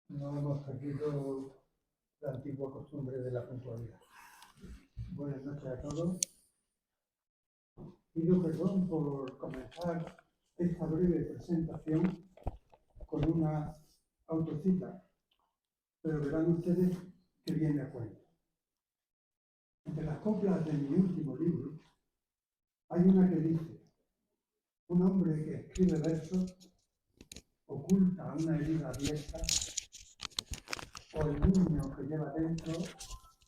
no hemos perdido la antigua costumbre de la puntualidad. Buenas noches a todos. Pido perdón por comenzar esta breve presentación con una autocita, pero verán ustedes que viene a cuento. Entre las coplas de mi último libro hay una que dice: un hombre que escribe versos oculta una herida abierta, o el niño que lleva dentro,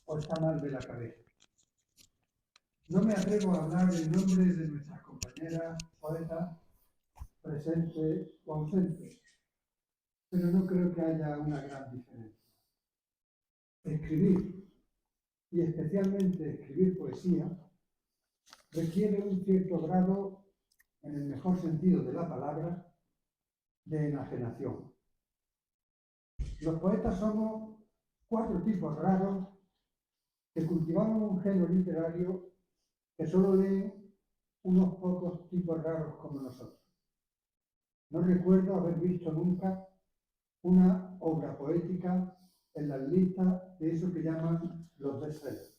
o está mal de la cabeza. No me atrevo a hablar en nombre de nuestras compañeras poetas presentes o ausentes, pero no creo que haya una gran diferencia. Escribir, y especialmente escribir poesía, requiere un cierto grado, en el mejor sentido de la palabra, de enajenación. Los poetas somos 4 tipos raros que cultivamos un género literario que solo leen unos pocos tipos raros como nosotros. No recuerdo haber visto nunca una obra poética en las listas de eso que llaman los bestsellers.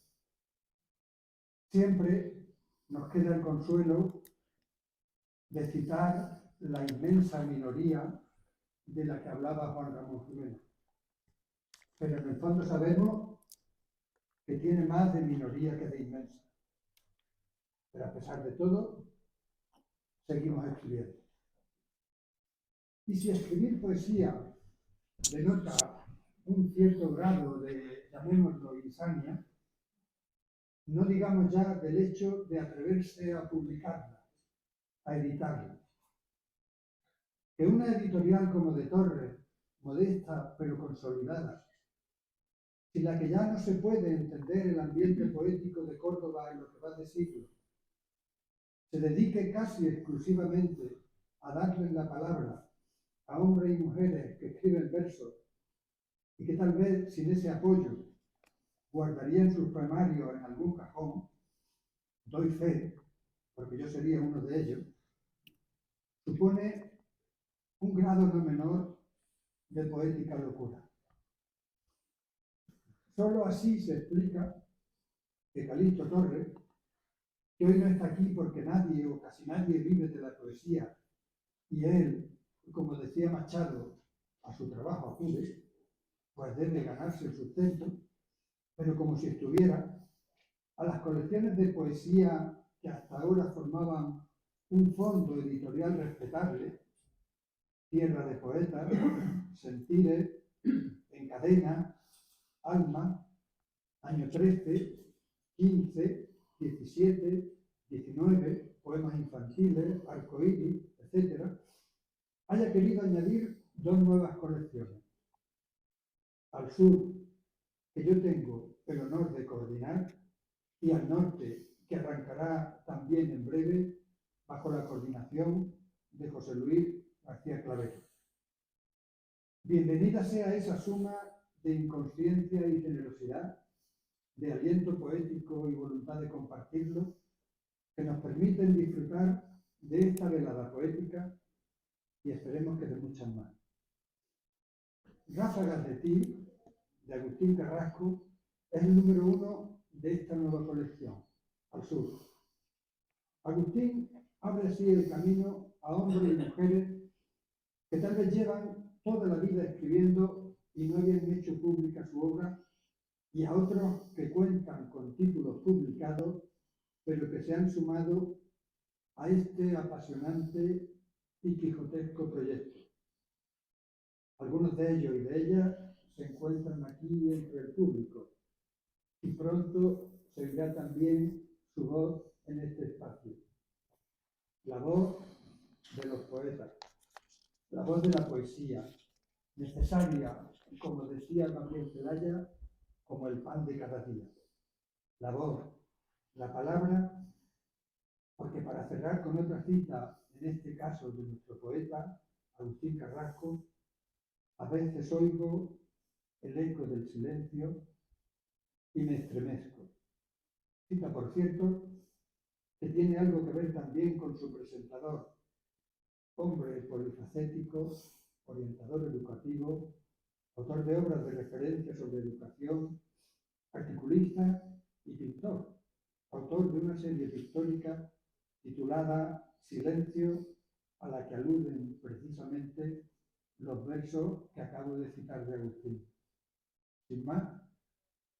Siempre nos queda el consuelo de citar la inmensa minoría de la que hablaba Juan Ramón Jiménez. Pero en el fondo sabemos que tiene más de minoría que de inmensa. Pero a pesar de todo, seguimos escribiendo. Y si escribir poesía denota un cierto grado de, llamémoslo, insania, no digamos ya del hecho de atreverse a publicarla, a editarla. Que una editorial como de Torres, modesta pero consolidada, sin la que ya no se puede entender el ambiente poético de Córdoba en lo que va de siglo, se dedique casi exclusivamente a darle la palabra a hombres y mujeres que escriben versos y que tal vez sin ese apoyo guardarían sus poemarios en algún cajón, doy fe, porque yo sería uno de ellos, supone un grado no menor de poética locura. Solo así se explica que Calixto Torres, que hoy no está aquí porque nadie o casi nadie vive de la poesía, y él, como decía Machado, a su trabajo acude, pues debe ganarse el sustento, pero como si estuviera, a las colecciones de poesía que hasta ahora formaban un fondo editorial respetable, Tierra de Poetas, Sentires, Encadena, Alma, Año 13, 15, 17, 19, poemas infantiles, arcoíris, etc., haya querido añadir 2 nuevas colecciones. Al sur, que yo tengo el honor de coordinar, y al norte, que arrancará también en breve, bajo la coordinación de José Luis García Clavero. Bienvenida sea esa suma de inconsciencia y generosidad, de aliento poético y voluntad de compartirlo, que nos permiten disfrutar de esta velada poética y esperemos que de muchas más. Ráfagas de ti, de Agustín Carrasco, es el número 1 de esta nueva colección, al sur. Agustín abre así el camino a hombres y mujeres que tal vez llevan toda la vida escribiendo y no habían hecho pública su obra, y a otros que cuentan con títulos publicados, pero que se han sumado a este apasionante y quijotesco proyecto. Algunos de ellos y de ellas se encuentran aquí entre el público, y pronto se oirá también su voz en este espacio. La voz de los poetas, la voz de la poesía, necesaria, como decía Gabriel Celaya, como el pan de cada día. La voz, la palabra, porque para cerrar con otra cita, en este caso de nuestro poeta, Agustín Carrasco, a veces oigo el eco del silencio y me estremezco. Cita, por cierto, que tiene algo que ver también con su presentador, hombre polifacético, orientador educativo, autor de obras de referencia sobre educación, articulista y pintor, autor de una serie pictórica titulada Silencio, a la que aluden precisamente los versos que acabo de citar de Agustín. Sin más,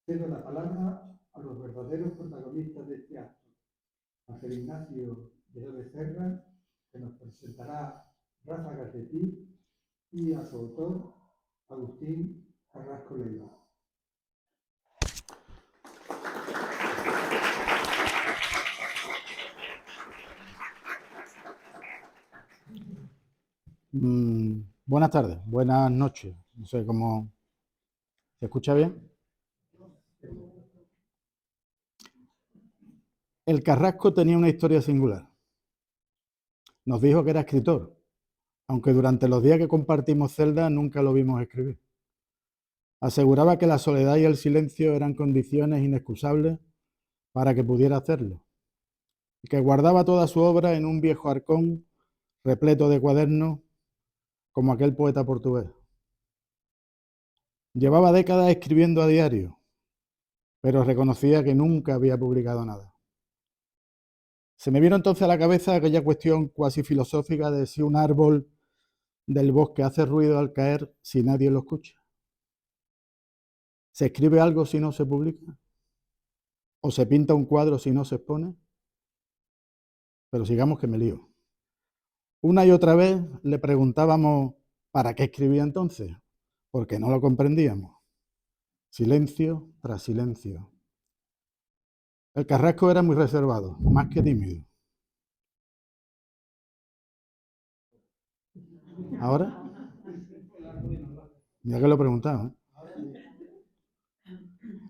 cedo la palabra a los verdaderos protagonistas de este acto, a Ángel Ignacio de Becerra, que nos presentará Rafa Gattetí, y a su autor, Agustín Carrasco Leiva. Buenas tardes, buenas noches. No sé cómo. ¿Se escucha bien? El Carrasco tenía una historia singular. Nos dijo que era escritor, aunque durante los días que compartimos celda nunca lo vimos escribir. Aseguraba que la soledad y el silencio eran condiciones inexcusables para que pudiera hacerlo, y que guardaba toda su obra en un viejo arcón repleto de cuadernos, como aquel poeta portugués. Llevaba décadas escribiendo a diario, pero reconocía que nunca había publicado nada. Se me vino entonces a la cabeza aquella cuestión cuasi filosófica de si un árbol del bosque hace ruido al caer si nadie lo escucha. ¿Se escribe algo si no se publica? ¿O se pinta un cuadro si no se expone? Pero sigamos que me lío. Una y otra vez le preguntábamos ¿para qué escribía entonces? Porque no lo comprendíamos. Silencio tras silencio. El Carrasco era muy reservado, más que tímido. ¿Ahora? Ya que lo preguntaba, ¿eh?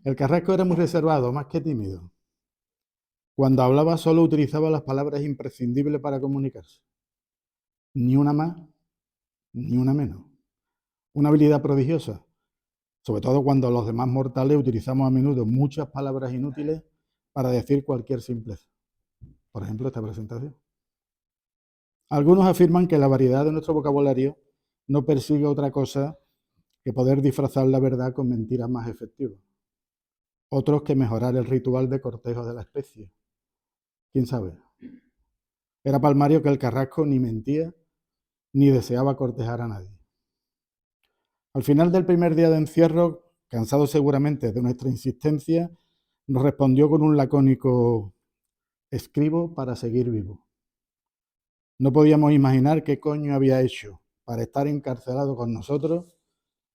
El Carrasco era muy reservado, más que tímido. Cuando hablaba solo utilizaba las palabras imprescindibles para comunicarse. Ni una más, ni una menos. Una habilidad prodigiosa, sobre todo cuando los demás mortales utilizamos a menudo muchas palabras inútiles para decir cualquier simpleza. Por ejemplo, esta presentación. Algunos afirman que la variedad de nuestro vocabulario no persigue otra cosa que poder disfrazar la verdad con mentiras más efectivas. Otros que mejorar el ritual de cortejo de la especie. ¿Quién sabe? Era palmario que el Carrasco ni mentía ni deseaba cortejar a nadie. Al final del primer día de encierro, cansado seguramente de nuestra insistencia, nos respondió con un lacónico: escribo para seguir vivo. No podíamos imaginar qué coño había hecho para estar encarcelado con nosotros,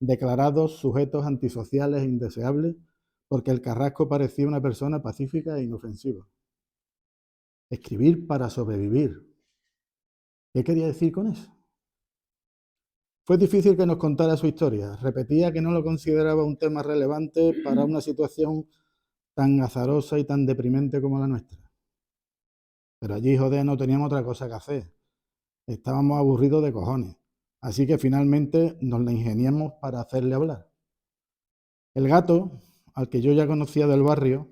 declarados sujetos antisociales e indeseables, porque el Carrasco parecía una persona pacífica e inofensiva. Escribir para sobrevivir. ¿Qué quería decir con eso? Fue difícil que nos contara su historia. Repetía que no lo consideraba un tema relevante para una situación tan azarosa y tan deprimente como la nuestra. Pero allí, joder, no teníamos otra cosa que hacer. Estábamos aburridos de cojones. Así que finalmente nos la ingeniamos para hacerle hablar. El gato, al que yo ya conocía del barrio,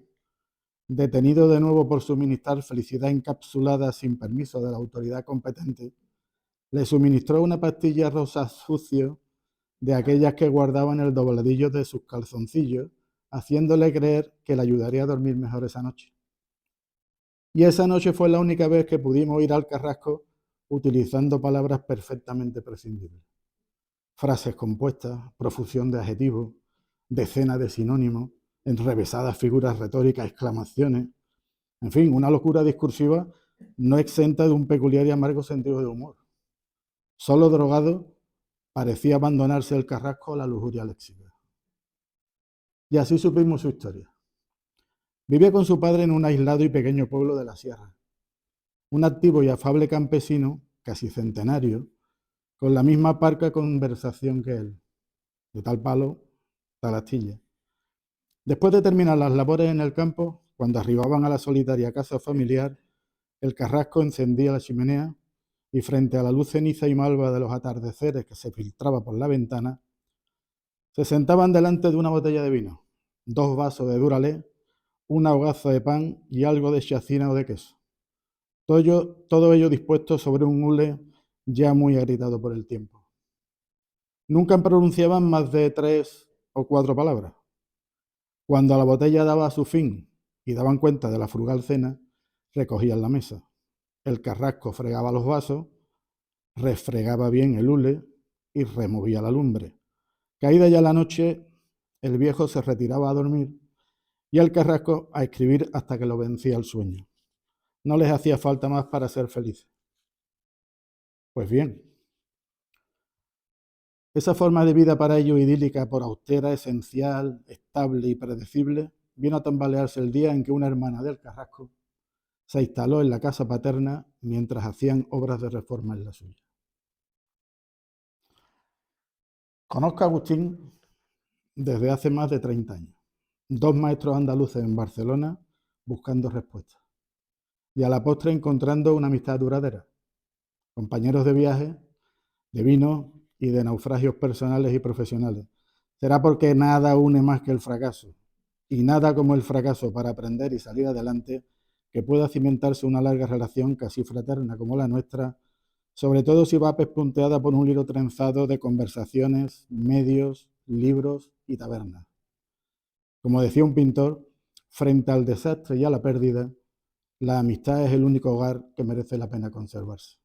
detenido de nuevo por suministrar felicidad encapsulada sin permiso de la autoridad competente, le suministró una pastilla rosa sucio de aquellas que guardaba en el dobladillo de sus calzoncillos, haciéndole creer que le ayudaría a dormir mejor esa noche. Y esa noche fue la única vez que pudimos ir al Carrasco utilizando palabras perfectamente prescindibles. Frases compuestas, profusión de adjetivos, decenas de sinónimos, enrevesadas figuras retóricas, exclamaciones. En fin, una locura discursiva no exenta de un peculiar y amargo sentido de humor. Solo drogado parecía abandonarse el Carrasco a la lujuria léxica. Y así supimos su historia. Vivía con su padre en un aislado y pequeño pueblo de la sierra. Un activo y afable campesino, casi centenario, con la misma parca conversación que él. De tal palo, tal astilla. Después de terminar las labores en el campo, cuando arribaban a la solitaria casa familiar, el Carrasco encendía la chimenea y frente a la luz ceniza y malva de los atardeceres que se filtraba por la ventana, se sentaban delante de una botella de vino, 2 vasos de Duralé, una hogaza de pan y algo de chacina o de queso. Todo ello dispuesto sobre un hule ya muy agritado por el tiempo. Nunca pronunciaban más de 3 o 4 palabras. Cuando la botella daba su fin y daban cuenta de la frugal cena, recogían la mesa. El carrasco fregaba los vasos, refregaba bien el hule y removía la lumbre. Caída ya la noche, el viejo se retiraba a dormir y el carrasco a escribir hasta que lo vencía el sueño. No les hacía falta más para ser felices. Pues bien, esa forma de vida para ellos idílica, por austera, esencial, estable y predecible, vino a tambalearse el día en que una hermana del carrasco se instaló en la casa paterna mientras hacían obras de reforma en la suya. Conozco a Agustín desde hace más de 30 años. 2 maestros andaluces en Barcelona buscando respuestas. Y a la postre encontrando una amistad duradera. Compañeros de viaje, de vino y de naufragios personales y profesionales. Será porque nada une más que el fracaso. Y nada como el fracaso para aprender y salir adelante que pueda cimentarse una larga relación casi fraterna como la nuestra, sobre todo si va pespunteada por un hilo trenzado de conversaciones, medios, libros y tabernas. Como decía un pintor, frente al desastre y a la pérdida, la amistad es el único hogar que merece la pena conservarse.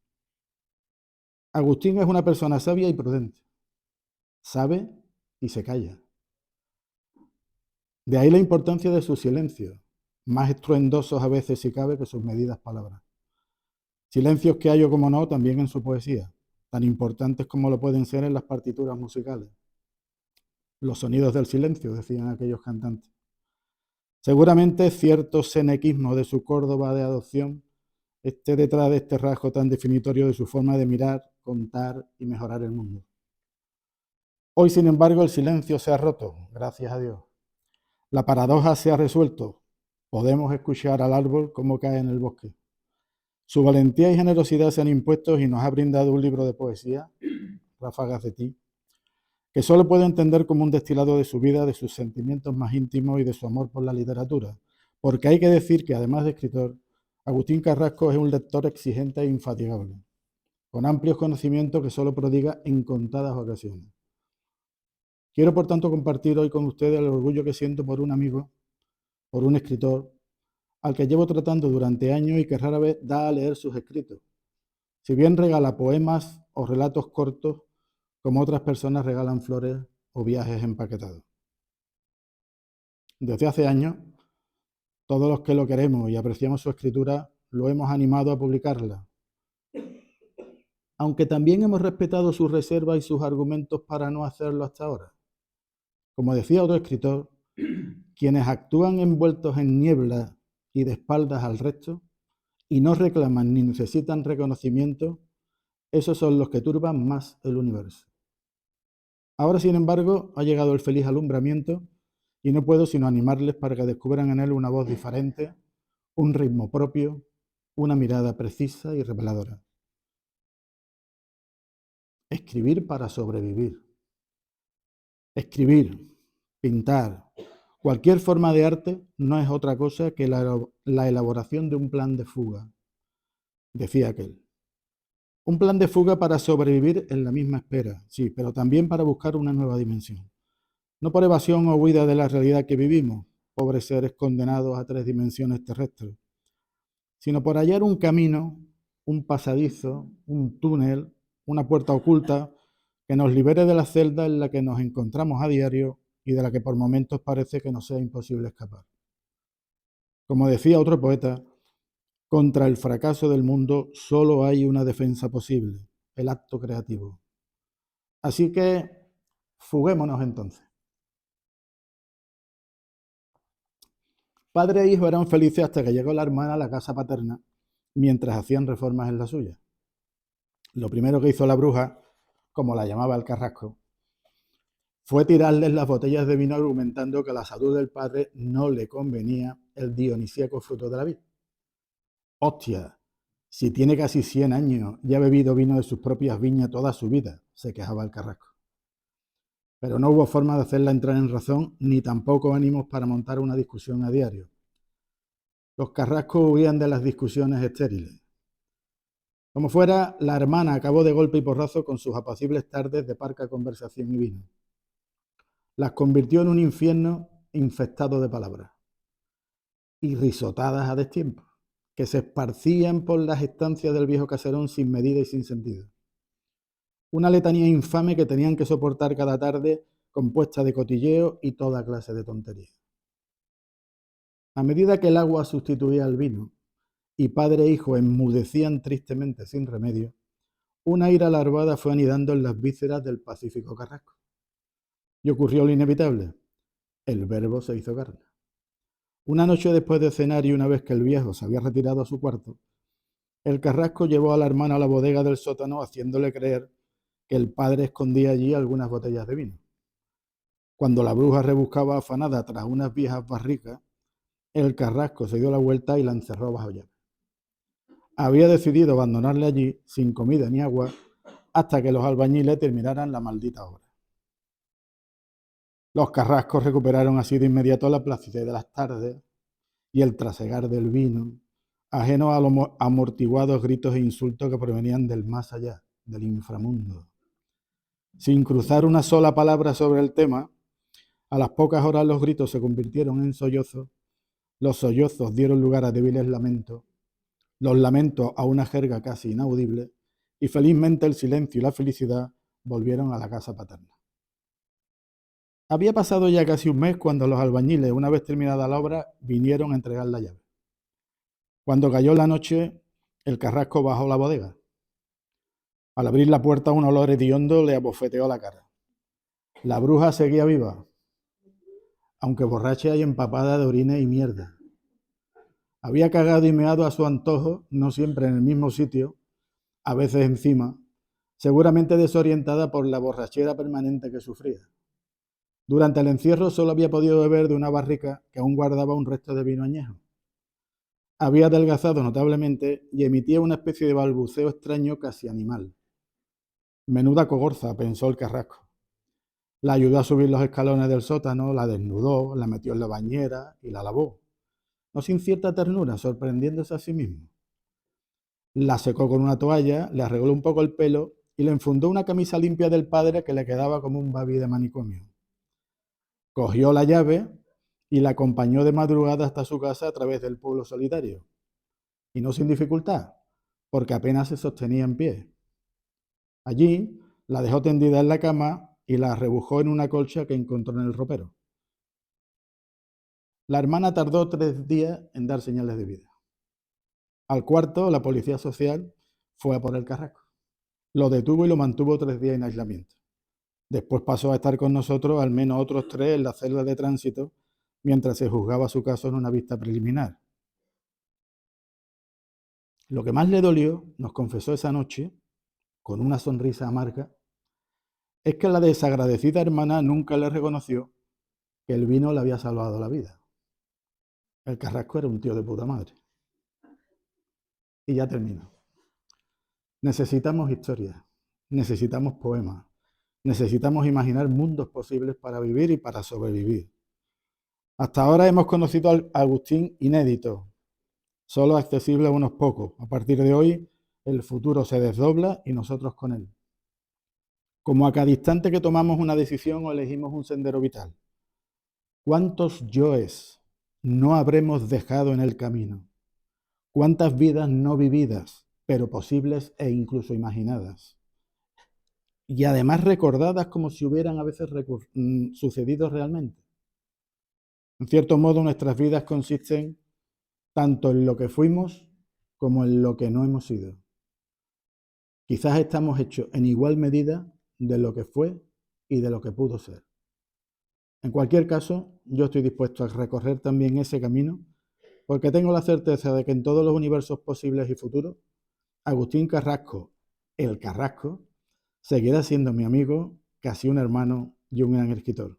Agustín es una persona sabia y prudente. Sabe y se calla. De ahí la importancia de sus silencios, más estruendosos a veces si cabe que sus medidas palabras. Silencios que hallo, como no, también en su poesía, tan importantes como lo pueden ser en las partituras musicales. Los sonidos del silencio, decían aquellos cantantes. Seguramente cierto senequismo de su Córdoba de adopción esté detrás de este rasgo tan definitorio de su forma de mirar, contar y mejorar el mundo. Hoy, sin embargo, el silencio se ha roto, gracias a Dios. La paradoja se ha resuelto. Podemos escuchar al árbol como cae en el bosque. Su valentía y generosidad se han impuesto y nos ha brindado un libro de poesía, Ráfagas de ti, que solo puedo entender como un destilado de su vida, de sus sentimientos más íntimos y de su amor por la literatura. Porque hay que decir que, además de escritor, Agustín Carrasco es un lector exigente e infatigable, con amplios conocimientos que solo prodiga en contadas ocasiones. Quiero, por tanto, compartir hoy con ustedes el orgullo que siento por un amigo, por un escritor, al que llevo tratando durante años y que rara vez da a leer sus escritos. Si bien regala poemas o relatos cortos, como otras personas regalan flores o viajes empaquetados. Desde hace años, todos los que lo queremos y apreciamos su escritura, lo hemos animado a publicarla. Aunque también hemos respetado sus reservas y sus argumentos para no hacerlo hasta ahora. Como decía otro escritor, quienes actúan envueltos en niebla y de espaldas al resto, y no reclaman ni necesitan reconocimiento, esos son los que turban más el universo. Ahora, sin embargo, ha llegado el feliz alumbramiento y no puedo sino animarles para que descubran en él una voz diferente, un ritmo propio, una mirada precisa y reveladora. Escribir para sobrevivir. Escribir, pintar, cualquier forma de arte no es otra cosa que la elaboración de un plan de fuga, decía aquel. Un plan de fuga para sobrevivir en la misma espera, sí, pero también para buscar una nueva dimensión. No por evasión o huida de la realidad que vivimos, pobres seres condenados a 3 dimensiones terrestres, sino por hallar un camino, un pasadizo, un túnel, una puerta oculta que nos libere de la celda en la que nos encontramos a diario y de la que por momentos parece que nos sea imposible escapar. Como decía otro poeta, contra el fracaso del mundo solo hay una defensa posible, el acto creativo. Así que fuguémonos entonces. Padre e hijo eran felices hasta que llegó la hermana a la casa paterna mientras hacían reformas en la suya. Lo primero que hizo la bruja, como la llamaba el carrasco, fue tirarles las botellas de vino argumentando que a la salud del padre no le convenía el dionisíaco fruto de la vid. ¡Hostia! Si tiene casi 100 años y ha bebido vino de sus propias viñas toda su vida, se quejaba el carrasco. Pero no hubo forma de hacerla entrar en razón, ni tampoco ánimos para montar una discusión a diario. Los carrascos huían de las discusiones estériles. Como fuera, la hermana acabó de golpe y porrazo con sus apacibles tardes de parca conversación y vino. Las convirtió en un infierno infectado de palabras y risotadas a destiempo, que se esparcían por las estancias del viejo caserón sin medida y sin sentido. Una letanía infame que tenían que soportar cada tarde, compuesta de cotilleo y toda clase de tonterías. A medida que el agua sustituía al vino y padre e hijo enmudecían tristemente sin remedio, una ira larvada fue anidando en las vísceras del pacífico Carrasco. Y ocurrió lo inevitable. El verbo se hizo carne. Una noche después de cenar y una vez que el viejo se había retirado a su cuarto, el Carrasco llevó a la hermana a la bodega del sótano haciéndole creer que el padre escondía allí algunas botellas de vino. Cuando la bruja rebuscaba afanada tras unas viejas barricas, el Carrasco se dio la vuelta y la encerró bajo llave. Había decidido abandonarle allí, sin comida ni agua, hasta que los albañiles terminaran la maldita obra. Los Carrascos recuperaron así de inmediato la placidez de las tardes y el trasegar del vino, ajeno a los amortiguados gritos e insultos que provenían del más allá, del inframundo. Sin cruzar una sola palabra sobre el tema, a las pocas horas los gritos se convirtieron en sollozos, los sollozos dieron lugar a débiles lamentos, los lamentos a una jerga casi inaudible, y felizmente el silencio y la felicidad volvieron a la casa paterna. Había pasado ya casi un mes cuando los albañiles, una vez terminada la obra, vinieron a entregar la llave. Cuando cayó la noche, el Carrasco bajó la bodega. Al abrir la puerta, un olor hediondo le abofeteó la cara. La bruja seguía viva, aunque borracha y empapada de orina y mierda. Había cagado y meado a su antojo, no siempre en el mismo sitio, a veces encima, seguramente desorientada por la borrachera permanente que sufría. Durante el encierro solo había podido beber de una barrica que aún guardaba un resto de vino añejo. Había adelgazado notablemente y emitía una especie de balbuceo extraño casi animal. Menuda cogorza, pensó el Carrasco. La ayudó a subir los escalones del sótano, la desnudó, la metió en la bañera y la lavó, no sin cierta ternura, sorprendiéndose a sí mismo. La secó con una toalla, le arregló un poco el pelo y le enfundó una camisa limpia del padre que le quedaba como un babi de manicomio. Cogió la llave y la acompañó de madrugada hasta su casa a través del pueblo solitario. Y no sin dificultad, porque apenas se sostenía en pie. Allí la dejó tendida en la cama y la rebujó en una colcha que encontró en el ropero. La hermana tardó 3 días en dar señales de vida. Al cuarto, la policía social fue a por el Carrasco. Lo detuvo y lo mantuvo 3 días en aislamiento. Después pasó a estar con nosotros al menos otros 3 en la celda de tránsito mientras se juzgaba su caso en una vista preliminar. Lo que más le dolió, nos confesó esa noche, con una sonrisa amarga, es que la desagradecida hermana nunca le reconoció que el vino le había salvado la vida. El Carrasco era un tío de puta madre. Y ya termino. Necesitamos historias, necesitamos poemas, necesitamos imaginar mundos posibles para vivir y para sobrevivir. Hasta ahora hemos conocido al Agustín inédito, solo accesible a unos pocos. A partir de hoy, el futuro se desdobla y nosotros con él. Como a cada instante que tomamos una decisión o elegimos un sendero vital. ¿Cuántos yoes no habremos dejado en el camino? ¿Cuántas vidas no vividas, pero posibles e incluso imaginadas? Y además recordadas como si hubieran a veces sucedido realmente. En cierto modo, nuestras vidas consisten tanto en lo que fuimos como en lo que no hemos sido. Quizás estamos hechos en igual medida de lo que fue y de lo que pudo ser. En cualquier caso, yo estoy dispuesto a recorrer también ese camino porque tengo la certeza de que en todos los universos posibles y futuros, Agustín Carrasco, el Carrasco, seguirá siendo mi amigo, casi un hermano y un gran escritor.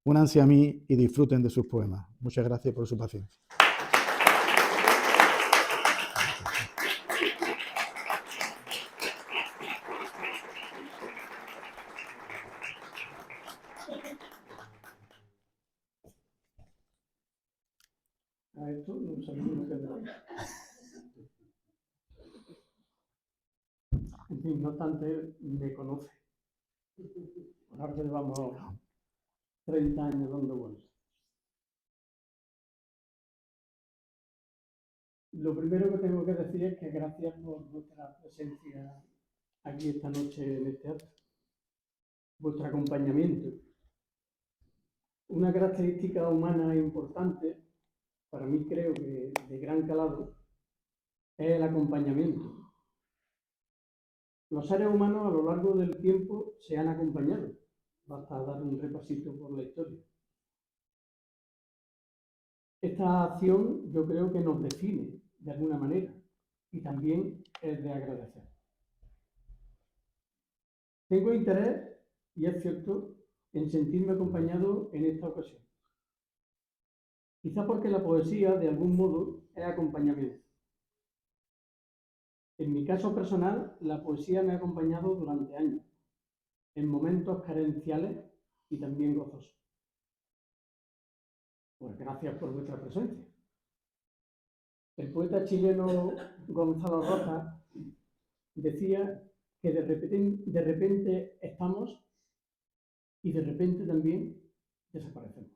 Únanse a mí y disfruten de sus poemas. Muchas gracias por su paciencia. A esto no sabía lo que era. fin, no obstante, me conoce. Ahora llevamos 30 años dando vueltas. Lo primero que tengo que decir es que gracias por vuestra presencia aquí esta noche en este acto, vuestro acompañamiento. Una característica humana importante, para mí creo que de gran calado, es el acompañamiento. Los seres humanos a lo largo del tiempo se han acompañado. Basta dar un repasito por la historia. Esta acción yo creo que nos define de alguna manera y también es de agradecer. Tengo interés, y es cierto, en sentirme acompañado en esta ocasión. Quizá porque la poesía, de algún modo, es acompañamiento. En mi caso personal, la poesía me ha acompañado durante años, en momentos carenciales y también gozosos. Pues gracias por vuestra presencia. El poeta chileno Gonzalo Rojas decía que de repente estamos y de repente también desaparecemos.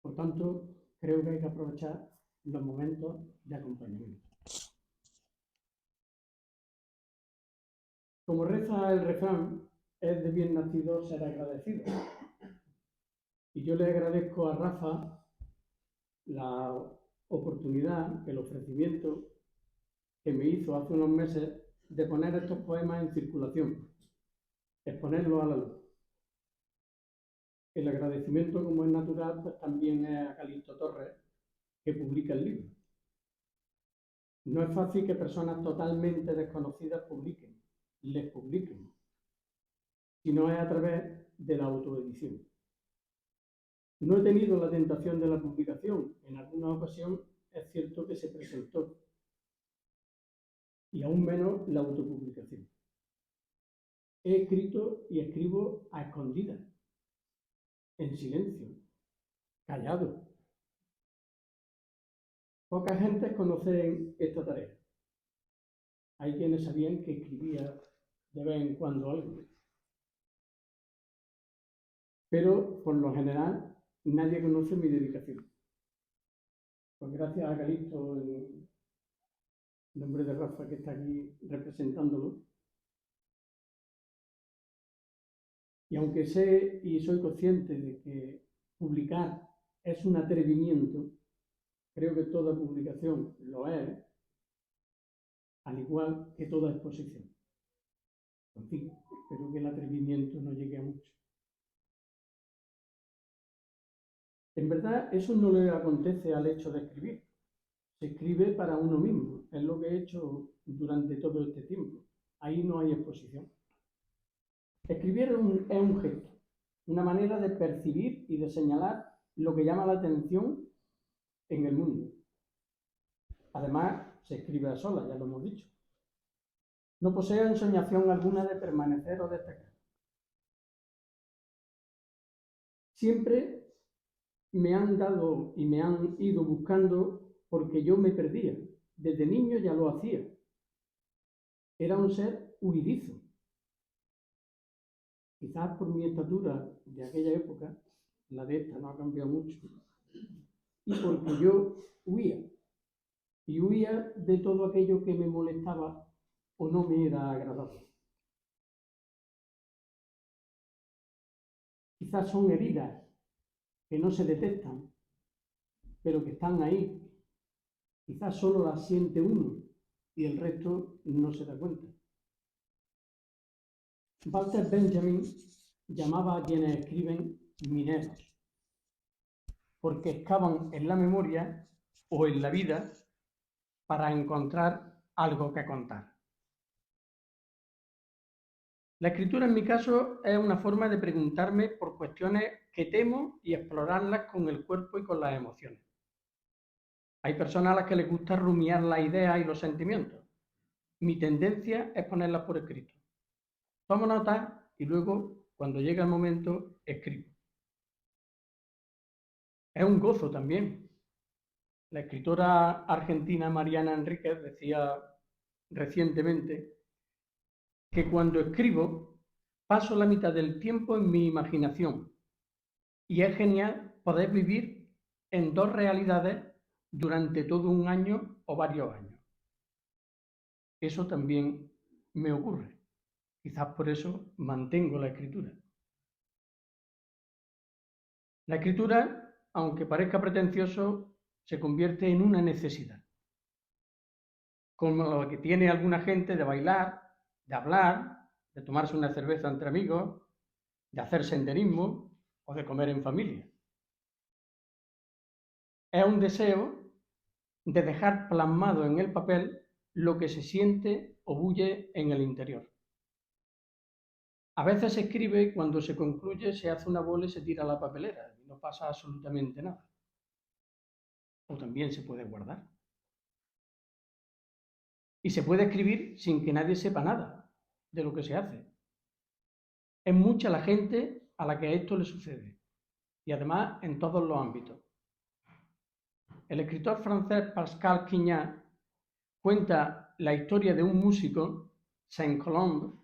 Por tanto, creo que hay que aprovechar los momentos de acompañamiento. Como reza el refrán, es de bien nacido ser agradecido. Y yo le agradezco a Rafa la oportunidad, el ofrecimiento que me hizo hace unos meses de poner estos poemas en circulación, exponerlos a la luz. El agradecimiento, como es natural, pues también es a Calixto Torres, que publica el libro. No es fácil que personas totalmente desconocidas les publiquen, sino es a través de la autoedición. No he tenido la tentación de la publicación. En alguna ocasión es cierto que se presentó, y aún menos la autopublicación. He escrito y escribo a escondidas, en silencio, callado. Poca gente conoce esta tarea. Hay quienes sabían que escribía de vez en cuando algo. Pero, por lo general, nadie conoce mi dedicación. Pues gracias a Calixto, en nombre de Rafa, que está aquí representándolo. Y aunque sé y soy consciente de que publicar es un atrevimiento, creo que toda publicación lo es, al igual que toda exposición. En fin, espero que el atrevimiento no llegue a mucho. En verdad, eso no le acontece al hecho de escribir. Se escribe para uno mismo. Es lo que he hecho durante todo este tiempo. Ahí no hay exposición. Escribir es un gesto, una manera de percibir y de señalar lo que llama la atención en el mundo. Además, se escribe a solas, ya lo hemos dicho. No poseo ensoñación alguna de permanecer o destacar. Siempre me han dado y me han ido buscando porque yo me perdía. Desde niño ya lo hacía. Era un ser huidizo. Quizás por mi estatura de aquella época, la de esta no ha cambiado mucho, y porque yo huía. Y huía de todo aquello que me molestaba o no me era agradable. Quizás son heridas que no se detectan, pero que están ahí. Quizás solo las siente uno y el resto no se da cuenta. Walter Benjamin llamaba a quienes escriben mineros, porque excavan en la memoria o en la vida para encontrar algo que contar. La escritura, en mi caso, es una forma de preguntarme por cuestiones que temo y explorarlas con el cuerpo y con las emociones. Hay personas a las que les gusta rumiar las ideas y los sentimientos. Mi tendencia es ponerlas por escrito. Tomo notas y luego, cuando llega el momento, escribo. Es un gozo también. La escritora argentina Mariana Enríquez decía recientemente que cuando escribo paso la mitad del tiempo en mi imaginación y es genial poder vivir en dos realidades durante todo un año o varios años. Eso también me ocurre. Quizás por eso mantengo la escritura. La escritura, aunque parezca pretencioso, se convierte en una necesidad. Como lo que tiene alguna gente de bailar, de hablar, de tomarse una cerveza entre amigos, de hacer senderismo o de comer en familia. Es un deseo de dejar plasmado en el papel lo que se siente o bulle en el interior. A veces se escribe y cuando se concluye se hace una bola y se tira a la papelera y no pasa absolutamente nada. O también se puede guardar. Y se puede escribir sin que nadie sepa nada de lo que se hace. Es mucha la gente a la que esto le sucede, y además en todos los ámbitos. El escritor francés Pascal Quignard cuenta la historia de un músico, Saint-Colombe,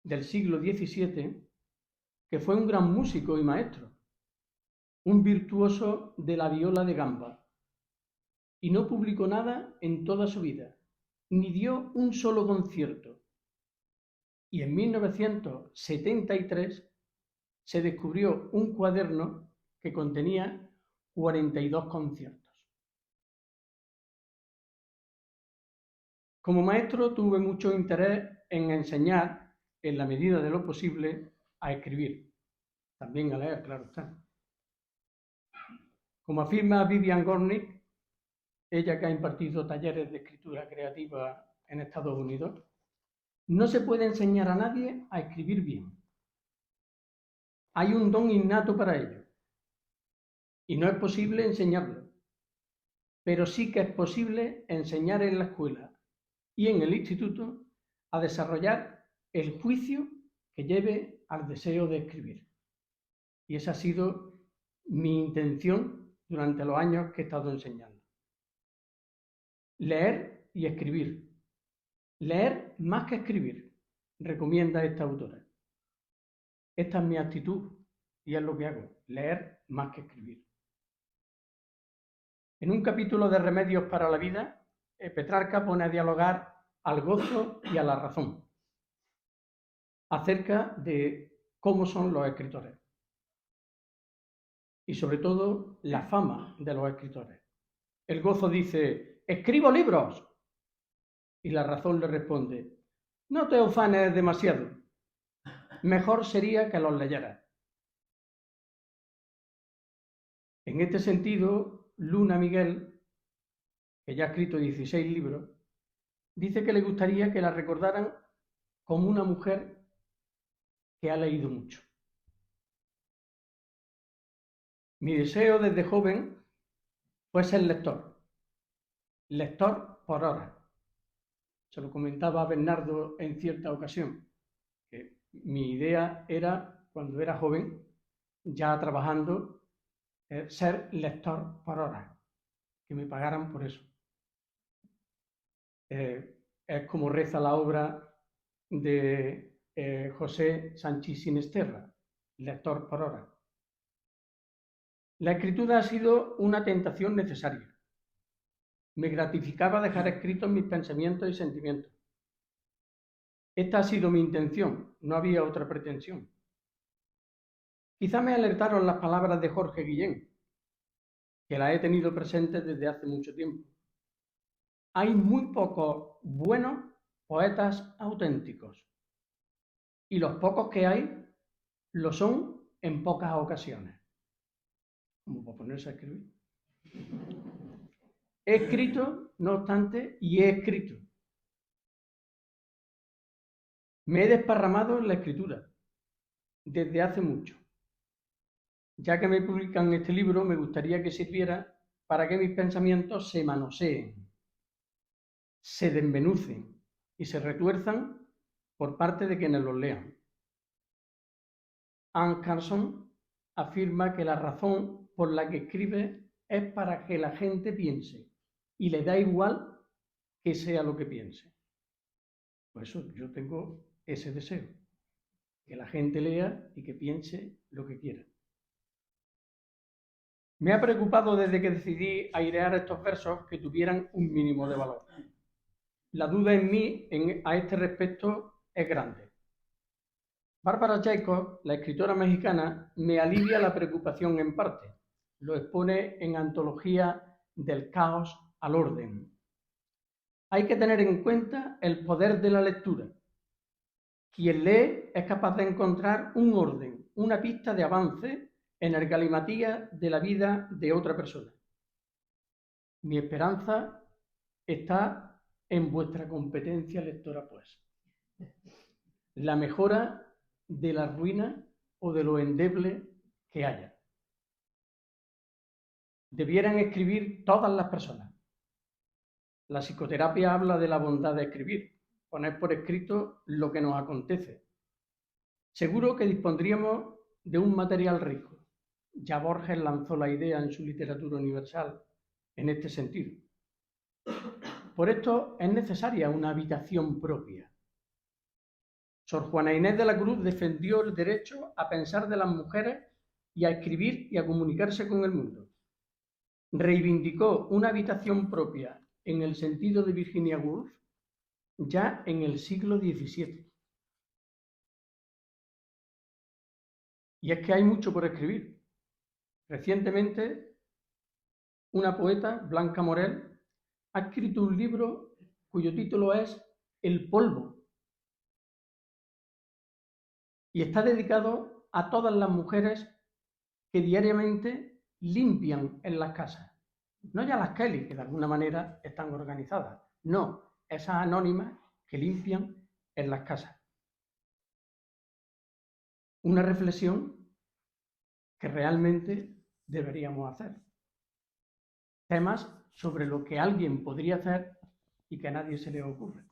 del siglo XVII, que fue un gran músico y maestro, un virtuoso de la viola de gamba, y no publicó nada en toda su vida, ni dio un solo concierto. Y en 1973 se descubrió un cuaderno que contenía 42 conciertos. Como maestro tuve mucho interés en enseñar, en la medida de lo posible, a escribir. También a leer, claro está. Como afirma Vivian Gornick, ella que ha impartido talleres de escritura creativa en Estados Unidos, no se puede enseñar a nadie a escribir bien. Hay un don innato para ello y no es posible enseñarlo, pero sí que es posible enseñar en la escuela y en el instituto a desarrollar el juicio que lleve al deseo de escribir. Y esa ha sido mi intención durante los años que he estado enseñando. Leer y escribir. Leer más que escribir, recomienda esta autora. Esta es mi actitud y es lo que hago, leer más que escribir. En un capítulo de Remedios para la vida, Petrarca pone a dialogar al gozo y a la razón acerca de cómo son los escritores y sobre todo la fama de los escritores. El gozo dice, escribo libros, y la razón le responde, no te ufanes demasiado, mejor sería que los leyeras. En este sentido, Luna Miguel, que ya ha escrito 16 libros, dice que le gustaría que la recordaran como una mujer que ha leído mucho. Mi deseo desde joven fue ser lector por horas. Se lo comentaba a Bernardo en cierta ocasión, que mi idea era, cuando era joven, ya trabajando, ser lector por horas, que me pagaran por eso. Es como reza la obra de José Sanchís Sinesterra, lector por hora. La escritura ha sido una tentación necesaria. Me gratificaba dejar escritos mis pensamientos y sentimientos. Esta ha sido mi intención, no había otra pretensión. Quizá me alertaron las palabras de Jorge Guillén, que las he tenido presentes desde hace mucho tiempo. Hay muy pocos buenos poetas auténticos, y los pocos que hay lo son en pocas ocasiones. Como para ponerse a escribir. He escrito, no obstante, y he escrito. Me he desparramado en la escritura desde hace mucho. Ya que me publican este libro, me gustaría que sirviera para que mis pensamientos se manoseen, se desmenucen y se retuerzan por parte de quienes los lean. Anne Carson afirma que la razón por la que escribe es para que la gente piense y le da igual que sea lo que piense. Por eso yo tengo ese deseo, que la gente lea y que piense lo que quiera. Me ha preocupado desde que decidí airear estos versos que tuvieran un mínimo de valor. La duda en mí a este respecto es grande. Bárbara Jacob, la escritora mexicana, me alivia la preocupación en parte. Lo expone en Antología del caos al orden. Hay que tener en cuenta el poder de la lectura. Quien lee es capaz de encontrar un orden, una pista de avance en el galimatías de la vida de otra persona. Mi esperanza está en vuestra competencia lectora, pues. La mejora de la ruina o de lo endeble que haya. Debieran escribir todas las personas. La psicoterapia habla de la bondad de escribir, poner por escrito lo que nos acontece. Seguro que dispondríamos de un material rico. Ya Borges lanzó la idea en su literatura universal en este sentido. Por esto es necesaria una habitación propia. Sor Juana Inés de la Cruz defendió el derecho a pensar de las mujeres y a escribir y a comunicarse con el mundo. Reivindicó una habitación propia en el sentido de Virginia Woolf ya en el siglo XVII. Y es que hay mucho por escribir. Recientemente, una poeta, Blanca Morel, ha escrito un libro cuyo título es El polvo, y está dedicado a todas las mujeres que diariamente limpian en las casas. No ya las Kelly, que de alguna manera están organizadas, no, esas anónimas que limpian en las casas. Una reflexión que realmente deberíamos hacer. Temas sobre lo que alguien podría hacer y que a nadie se le ocurre.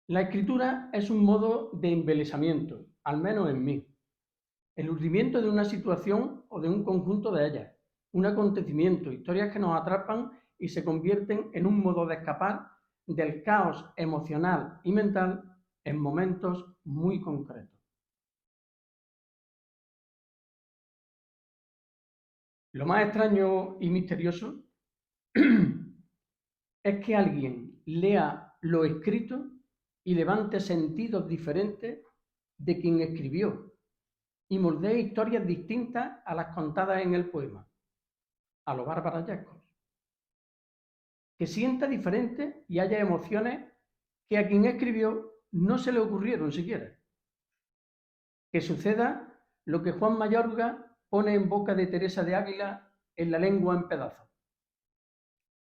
La escritura es un modo de embelesamiento, al menos en mí. El urdimiento de una situación o de un conjunto de ellas, un acontecimiento, historias que nos atrapan y se convierten en un modo de escapar del caos emocional y mental en momentos muy concretos. Lo más extraño y misterioso es que alguien lea lo escrito y levante sentidos diferentes de quien escribió y moldee historias distintas a las contadas en el poema, a lo Bárbara Jacob. Que sienta diferente y haya emociones que a quien escribió no se le ocurrieron siquiera. Que suceda lo que Juan Mayorga pone en boca de Teresa de Ávila en La lengua en pedazos.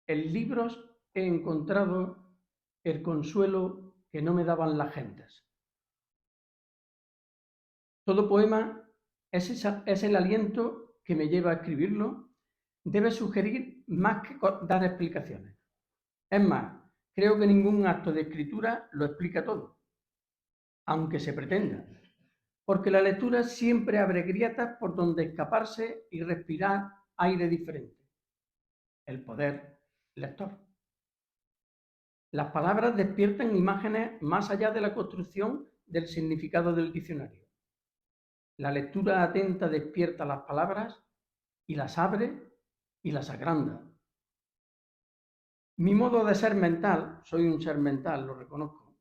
En libros he encontrado el consuelo que no me daban las gentes. Todo poema es el aliento que me lleva a escribirlo. Debe sugerir más que dar explicaciones. Es más, creo que ningún acto de escritura lo explica todo, aunque se pretenda, porque la lectura siempre abre grietas por donde escaparse y respirar aire diferente. El poder lector. Las palabras despiertan imágenes más allá de la construcción del significado del diccionario. La lectura atenta despierta las palabras y las abre y las agranda. Mi modo de ser mental, soy un ser mental, lo reconozco,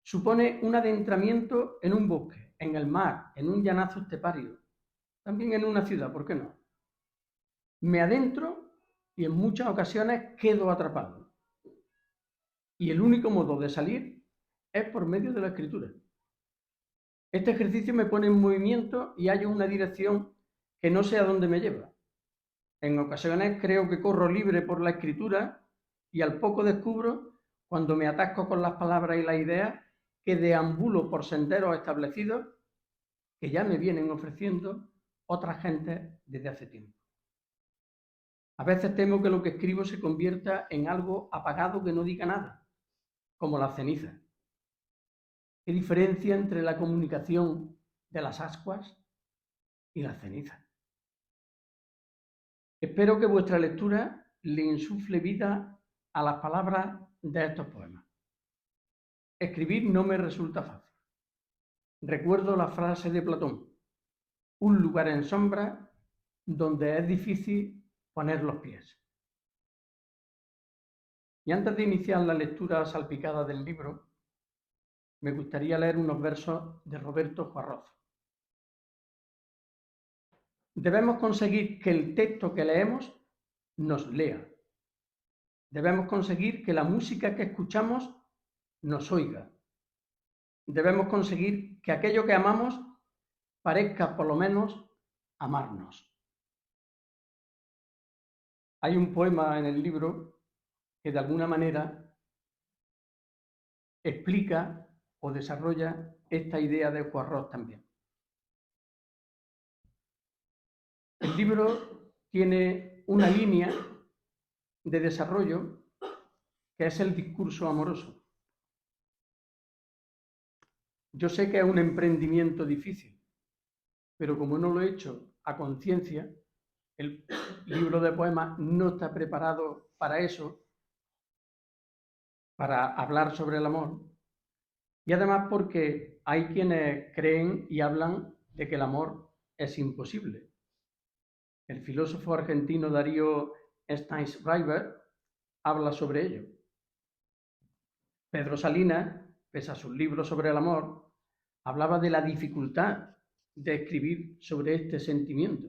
supone un adentramiento en un bosque, en el mar, en un llanazo estepario, también en una ciudad, ¿por qué no? Me adentro y en muchas ocasiones quedo atrapado. Y el único modo de salir es por medio de la escritura. Este ejercicio me pone en movimiento y hallo una dirección que no sé a dónde me lleva. En ocasiones creo que corro libre por la escritura y al poco descubro, cuando me atasco con las palabras y las ideas, que deambulo por senderos establecidos que ya me vienen ofreciendo otras gentes desde hace tiempo. A veces temo que lo que escribo se convierta en algo apagado que no diga nada, como la ceniza. ¿Qué diferencia entre la comunicación de las ascuas y la ceniza? Espero que vuestra lectura le insufle vida a las palabras de estos poemas. Escribir no me resulta fácil. Recuerdo la frase de Platón: un lugar en sombra donde es difícil poner los pies. Y antes de iniciar la lectura salpicada del libro, me gustaría leer unos versos de Roberto Juarroz. Debemos conseguir que el texto que leemos nos lea. Debemos conseguir que la música que escuchamos nos oiga. Debemos conseguir que aquello que amamos parezca por lo menos amarnos. Hay un poema en el libro que de alguna manera explica o desarrolla esta idea de Juarroz también. El libro tiene una línea de desarrollo que es el discurso amoroso. Yo sé que es un emprendimiento difícil, pero como no lo he hecho a conciencia, el libro de poemas no está preparado para eso, para hablar sobre el amor, y además porque hay quienes creen y hablan de que el amor es imposible. El filósofo argentino Darío Steinschreiber habla sobre ello. Pedro Salinas, pese a sus libros sobre el amor, hablaba de la dificultad de escribir sobre este sentimiento.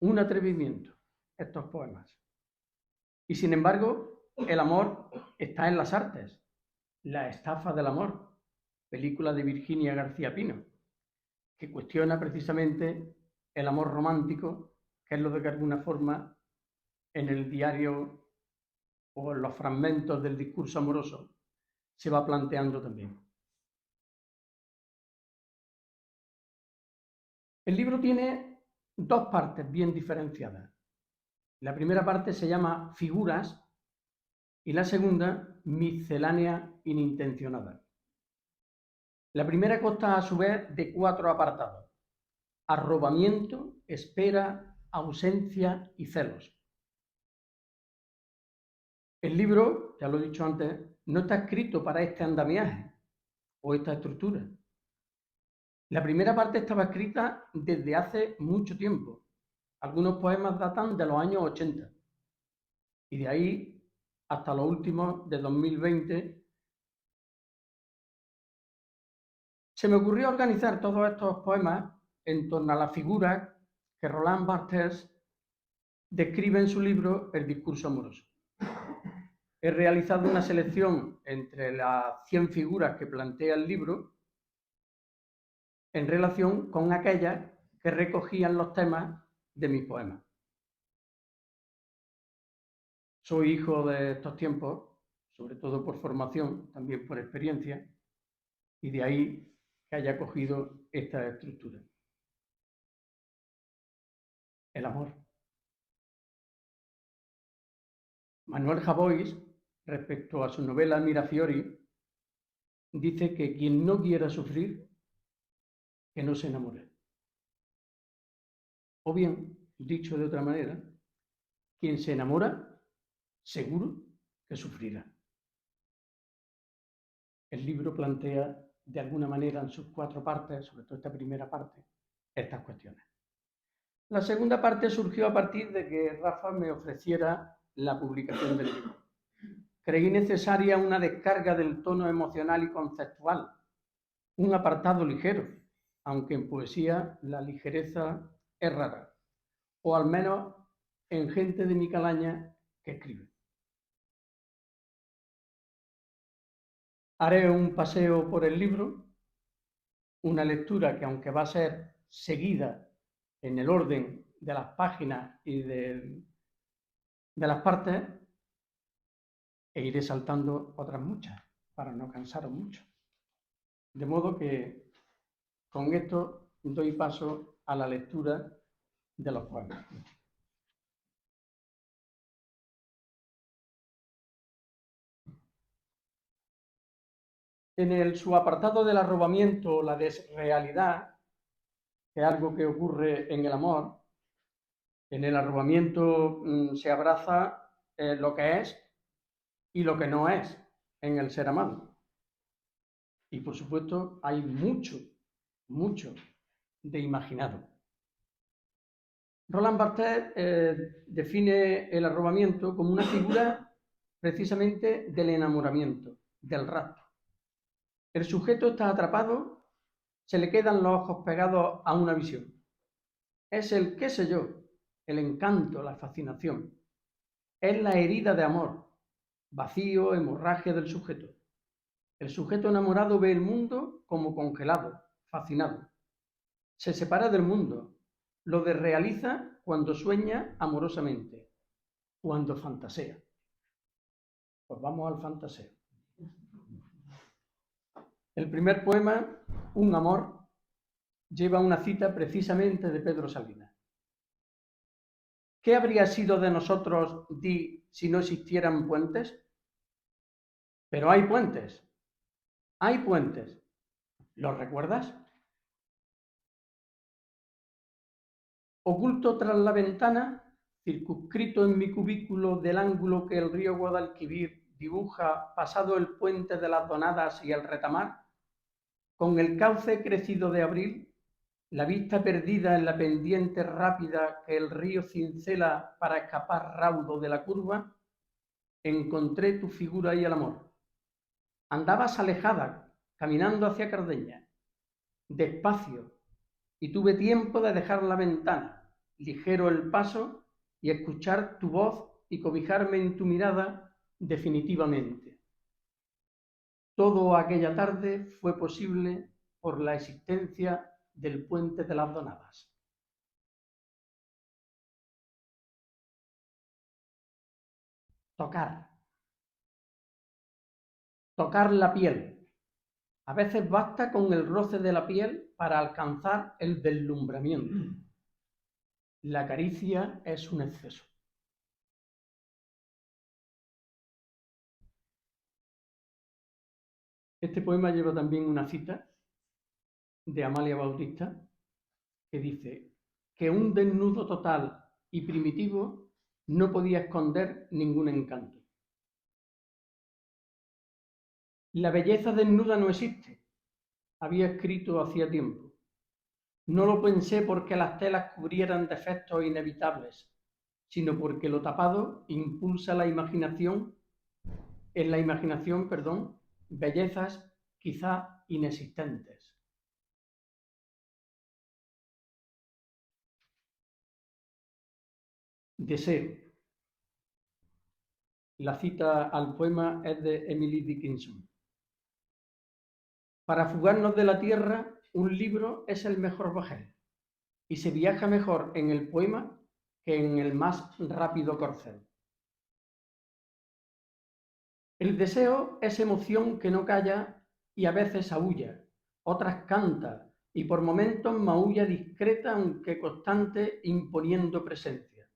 Un atrevimiento, estos poemas. Y sin embargo, el amor está en las artes. La estafa del amor, película de Virginia García Pino, que cuestiona precisamente el amor romántico, que es lo de que alguna forma en el diario o en los fragmentos del discurso amoroso se va planteando también. El libro tiene dos partes bien diferenciadas. La primera parte se llama Figuras y la segunda, Miscelánea inintencionada. La primera consta a su vez de 4 apartados: arrobamiento, espera, ausencia y celos. El libro, ya lo he dicho antes, no está escrito para este andamiaje o esta estructura. La primera parte estaba escrita desde hace mucho tiempo. Algunos poemas datan de los años 80 y de ahí hasta los últimos de 2020 se me ocurrió organizar todos estos poemas en torno a las figuras que Roland Barthes describe en su libro El discurso amoroso. He realizado una selección entre las 100 figuras que plantea el libro en relación con aquellas que recogían los temas de mis poemas. Soy hijo de estos tiempos, sobre todo por formación, también por experiencia, y de ahí que haya cogido esta estructura. El amor. Manuel Javois, respecto a su novela Mirafiori, dice que quien no quiera sufrir, que no se enamore. O bien, dicho de otra manera, quien se enamora, seguro que sufrirá. El libro plantea de alguna manera en sus 4 partes, sobre todo esta primera parte, estas cuestiones. La segunda parte surgió a partir de que Rafa me ofreciera la publicación del libro. Creí necesaria una descarga del tono emocional y conceptual, un apartado ligero, aunque en poesía la ligereza es rara, o al menos en gente de mi calaña que escribe. Haré un paseo por el libro, una lectura que, aunque va a ser seguida en el orden de las páginas y de las partes, e iré saltando otras muchas para no cansaros mucho. De modo que con esto doy paso a la lectura de los poemas. En su apartado del arrobamiento, la desrealidad, que es algo que ocurre en el amor, en el arrobamiento se abraza lo que es y lo que no es en el ser amado. Y por supuesto hay mucho de imaginado. Roland Barthes define el arrobamiento como una figura precisamente del enamoramiento, del rapto. El sujeto está atrapado, se le quedan los ojos pegados a una visión. Es el qué sé yo, el encanto, la fascinación. Es la herida de amor, vacío, hemorragia del sujeto. El sujeto enamorado ve el mundo como congelado, fascinado. Se separa del mundo, lo desrealiza cuando sueña amorosamente, cuando fantasea. Pues vamos al fantaseo. El primer poema, Un amor, lleva una cita precisamente de Pedro Salinas. ¿Qué habría sido de nosotros, di, si no existieran puentes? Pero hay puentes. Hay puentes. ¿Los recuerdas? Oculto tras la ventana, circunscrito en mi cubículo del ángulo que el río Guadalquivir dibuja pasado el puente de las Donadas y el retamar, con el cauce crecido de abril, la vista perdida en la pendiente rápida que el río cincela para escapar raudo de la curva, encontré tu figura y el amor. Andabas alejada, caminando hacia Cardeña, despacio, y tuve tiempo de dejar la ventana, ligero el paso, y escuchar tu voz y cobijarme en tu mirada definitivamente. Todo aquella tarde fue posible por la existencia del puente de las Donadas. Tocar. Tocar la piel. A veces basta con el roce de la piel para alcanzar el deslumbramiento. La caricia es un exceso. Este poema lleva también una cita de Amalia Bautista que dice que un desnudo total y primitivo no podía esconder ningún encanto. La belleza desnuda no existe, había escrito hacía tiempo. No lo pensé porque las telas cubrieran defectos inevitables, sino porque lo tapado impulsa la imaginación, bellezas quizá inexistentes. Deseo. La cita al poema es de Emily Dickinson. Para fugarnos de la tierra, un libro es el mejor bajel, y se viaja mejor en el poema que en el más rápido corcel. El deseo es emoción que no calla y a veces aúlla, otras canta y por momentos maulla discreta aunque constante imponiendo presencia.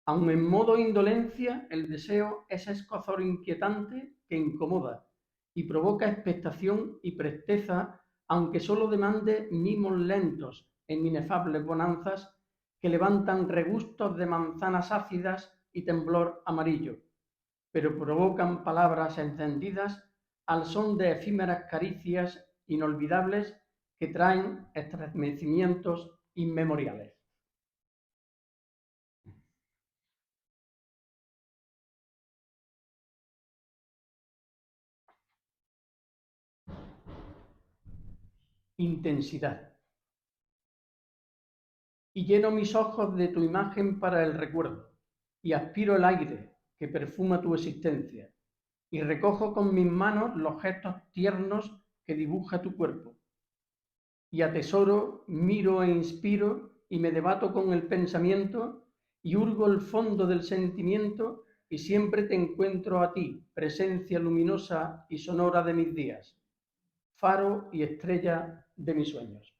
Aun en modo indolencia, el deseo es escozor inquietante que incomoda y provoca expectación y presteza, aunque solo demande mimos lentos en inefables bonanzas que levantan regustos de manzanas ácidas y temblor amarillo, pero provocan palabras encendidas al son de efímeras caricias inolvidables que traen estremecimientos inmemoriales. Intensidad. Y lleno mis ojos de tu imagen para el recuerdo, y aspiro el aire que perfuma tu existencia, y recojo con mis manos los gestos tiernos que dibuja tu cuerpo, y atesoro, miro e inspiro, y me debato con el pensamiento, y hurgo el fondo del sentimiento, y siempre te encuentro a ti, presencia luminosa y sonora de mis días, faro y estrella de mis sueños.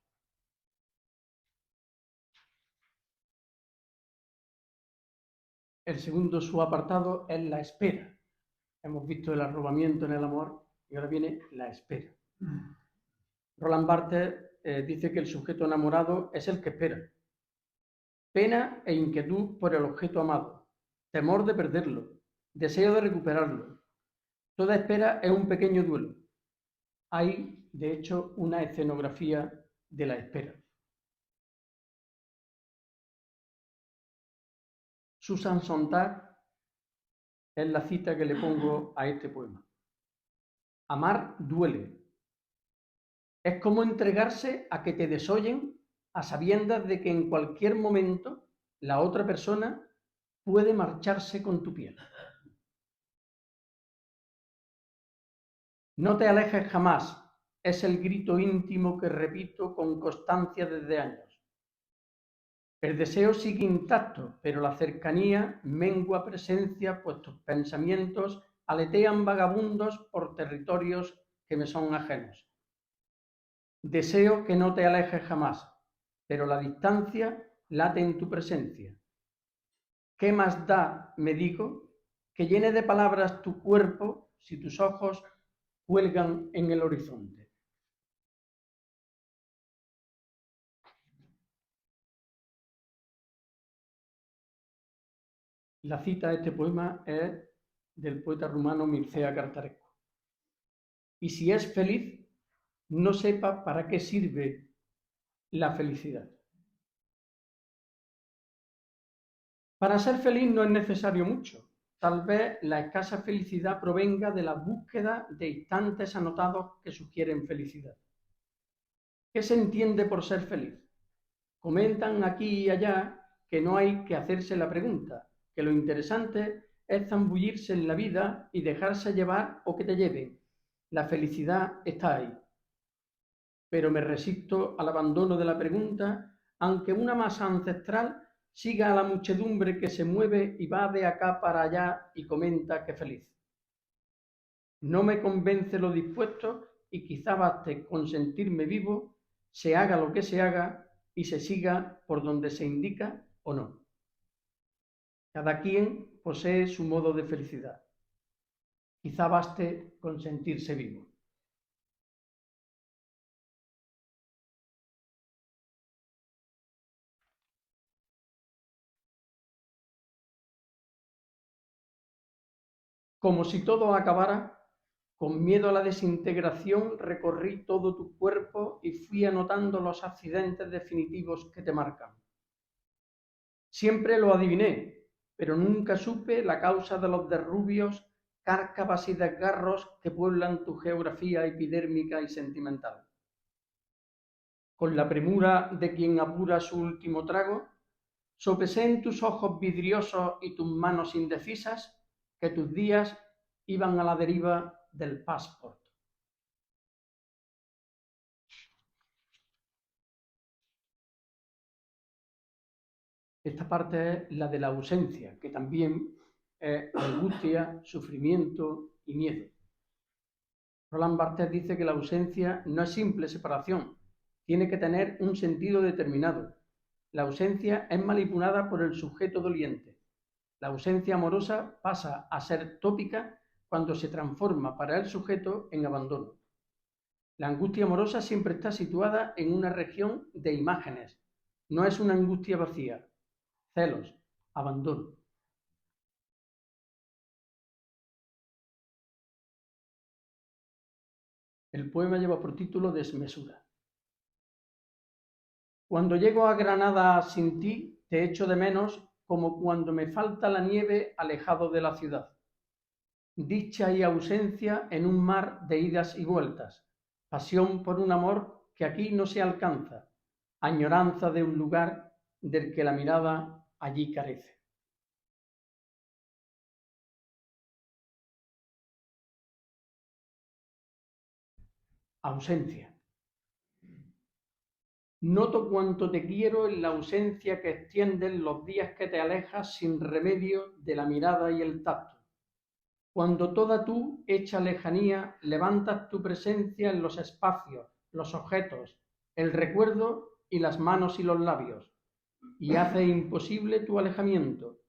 El segundo subapartado es la espera. Hemos visto el arrobamiento en el amor y ahora viene la espera. Roland Barthes dice que el sujeto enamorado es el que espera. Pena e inquietud por el objeto amado, temor de perderlo, deseo de recuperarlo, Toda espera es un pequeño duelo. Hay, de hecho, una escenografía de la espera. Susan Sontag es la cita que le pongo a este poema. Amar duele. Es como entregarse a que te desollen a sabiendas de que en cualquier momento la otra persona puede marcharse con tu piel. No te alejes jamás, es el grito íntimo que repito con constancia desde años. El deseo sigue intacto, pero la cercanía mengua presencia, pues tus pensamientos aletean vagabundos por territorios que me son ajenos. Deseo que no te alejes jamás, pero la distancia late en tu presencia. ¿Qué más da, me digo, que llene de palabras tu cuerpo si tus ojos cuelgan en el horizonte? La cita de este poema es del poeta rumano Mircea Cartarescu. Y si es feliz, no sepa para qué sirve la felicidad. Para ser feliz no es necesario mucho. Tal vez la escasa felicidad provenga de la búsqueda de instantes anotados que sugieren felicidad. ¿Qué se entiende por ser feliz? Comentan aquí y allá que no hay que hacerse la pregunta, que lo interesante es zambullirse en la vida y dejarse llevar o que te lleven. La felicidad está ahí. Pero me resisto al abandono de la pregunta, aunque una masa ancestral siga a la muchedumbre que se mueve y va de acá para allá y comenta que feliz. No me convence lo dispuesto y quizá baste con sentirme vivo, se haga lo que se haga y se siga por donde se indica o no. Cada quien posee su modo de felicidad. Quizá baste con sentirse vivo. Como si todo acabara, con miedo a la desintegración recorrí todo tu cuerpo y fui anotando los accidentes definitivos que te marcan. Siempre lo adiviné, pero nunca supe la causa de los derrubios, cárcavas y desgarros que pueblan tu geografía epidérmica y sentimental. Con la premura de quien apura su último trago, sopesé en tus ojos vidriosos y tus manos indecisas que tus días iban a la deriva del passport. Esta parte es la de la ausencia, que también es angustia, sufrimiento y miedo. Roland Barthes dice que la ausencia no es simple separación, tiene que tener un sentido determinado. La ausencia es manipulada por el sujeto doliente. La ausencia amorosa pasa a ser tópica cuando se transforma para el sujeto en abandono. La angustia amorosa siempre está situada en una región de imágenes, no es una angustia vacía. Celos, abandono. El poema lleva por título Desmesura. Cuando llego a Granada sin ti, te echo de menos como cuando me falta la nieve alejado de la ciudad. Dicha y ausencia en un mar de idas y vueltas, pasión por un amor que aquí no se alcanza, añoranza de un lugar del que la mirada allí carece. Ausencia. Noto cuánto te quiero en la ausencia que extienden los días que te alejas sin remedio de la mirada y el tacto. Cuando toda tú, hecha lejanía, levantas tu presencia en los espacios, los objetos, el recuerdo y las manos y los labios, y hace imposible tu alejamiento,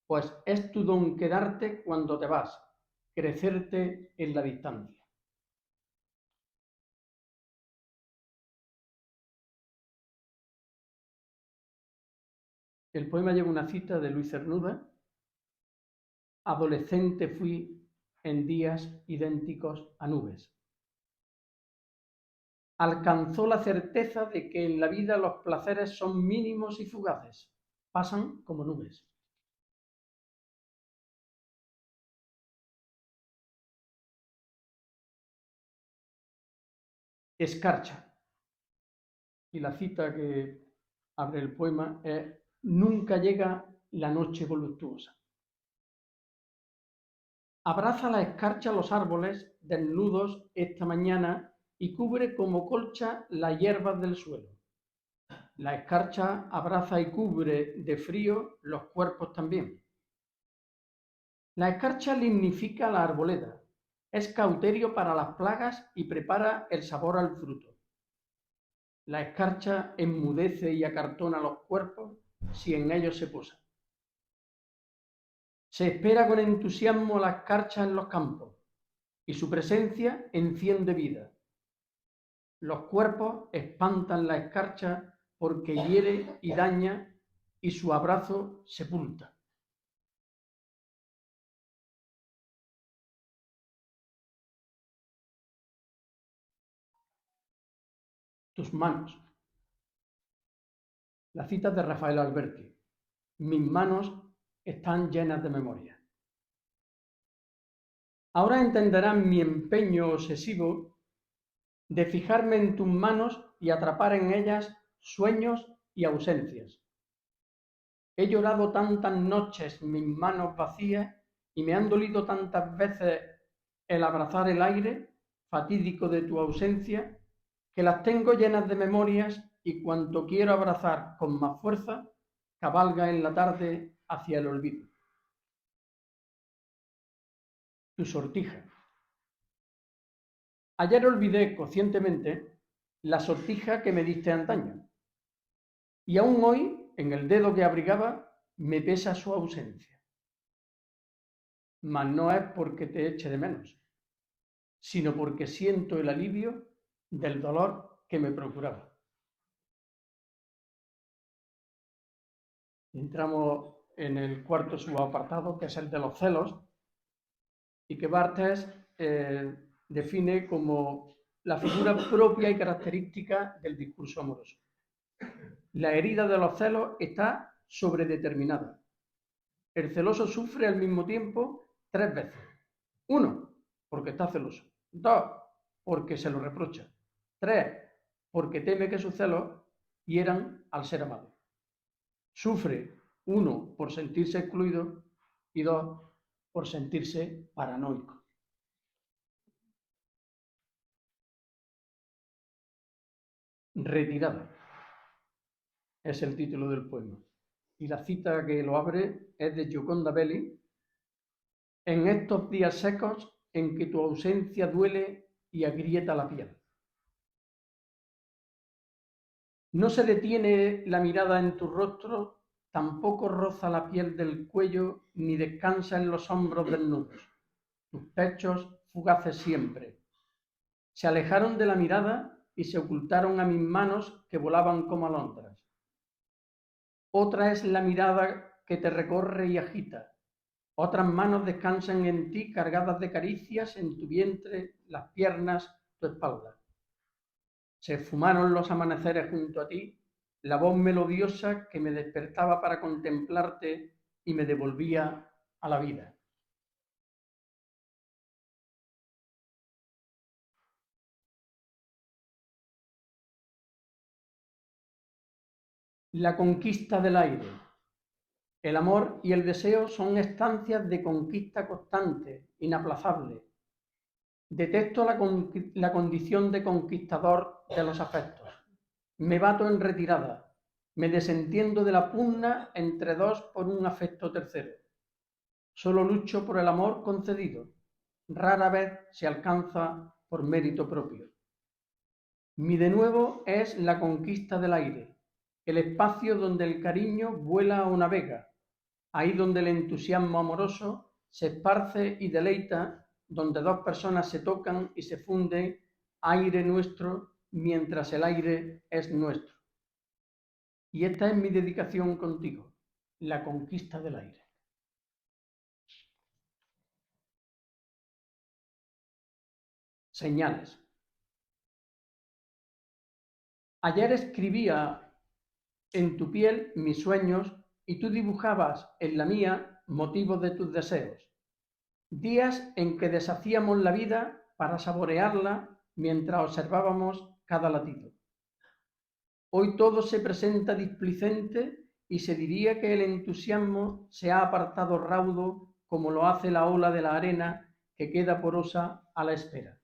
pues es tu don quedarte cuando te vas, crecerte en la distancia. El poema lleva una cita de Luis Cernuda. Adolescente fui en días idénticos a nubes. Alcanzó la certeza de que en la vida los placeres son mínimos y fugaces, pasan como nubes. Escarcha. Y la cita que abre el poema es: nunca llega la noche voluptuosa. Abraza la escarcha los árboles desnudos esta mañana y cubre como colcha las hierbas del suelo. La escarcha abraza y cubre de frío los cuerpos también. La escarcha lignifica la arboleda, es cauterio para las plagas y prepara el sabor al fruto. La escarcha enmudece y acartona los cuerpos si en ellos se posa. Se espera con entusiasmo la escarcha en los campos y su presencia enciende vida. Los cuerpos espantan la escarcha porque hiere y daña y su abrazo sepulta. Tus manos. La cita de Rafael Alberti. Mis manos están llenas de memoria. Ahora entenderán mi empeño obsesivo de fijarme en tus manos y atrapar en ellas sueños y ausencias. He llorado tantas noches mis manos vacías y me han dolido tantas veces el abrazar el aire fatídico de tu ausencia, que las tengo llenas de memorias y cuanto quiero abrazar con más fuerza, cabalga en la tarde hacia el olvido. Tu sortija. Ayer olvidé conscientemente la sortija que me diste antaño, y aún hoy, en el dedo que abrigaba, me pesa su ausencia. Mas no es porque te eche de menos, sino porque siento el alivio del dolor que me procuraba. Entramos en el cuarto subapartado, que es el de los celos, y que Barthes define como la figura propia y característica del discurso amoroso. La herida de los celos está sobredeterminada. El celoso sufre al mismo tiempo 3 veces. 1, porque está celoso. 2, porque se lo reprocha. 3, porque teme que sus celos hieran al ser amado. Sufre, 1, por sentirse excluido y 2, por sentirse paranoico. Retirada es el título del poema. Y la cita que lo abre es de Gioconda Belli. En estos días secos en que tu ausencia duele y agrieta la piel. No se detiene la mirada en tu rostro, tampoco roza la piel del cuello, ni descansa en los hombros desnudos. Tus pechos fugaces siempre. Se alejaron de la mirada y se ocultaron a mis manos que volaban como alondras. Otra es la mirada que te recorre y agita. Otras manos descansan en ti cargadas de caricias en tu vientre, las piernas, tu espalda. Se esfumaron los amaneceres junto a ti, la voz melodiosa que me despertaba para contemplarte y me devolvía a la vida. La conquista del aire. El amor y el deseo son estancias de conquista constante, inaplazable. Detesto la condición de conquistador de los afectos. Me bato en retirada. Me desentiendo de la pugna entre dos por un afecto tercero. Solo lucho por el amor concedido. Rara vez se alcanza por mérito propio. Mi de nuevo es la conquista del aire, el espacio donde el cariño vuela o navega, ahí donde el entusiasmo amoroso se esparce y deleita, donde dos personas se tocan y se funden, aire nuestro, mientras el aire es nuestro. Y esta es mi dedicación contigo, la conquista del aire. señales. Ayer escribía en tu piel mis sueños y tú dibujabas en la mía motivos de tus deseos. Días en que deshacíamos la vida para saborearla mientras observábamos cada latido. Hoy todo se presenta displicente y se diría que el entusiasmo se ha apartado raudo como lo hace la ola de la arena que queda porosa a la espera.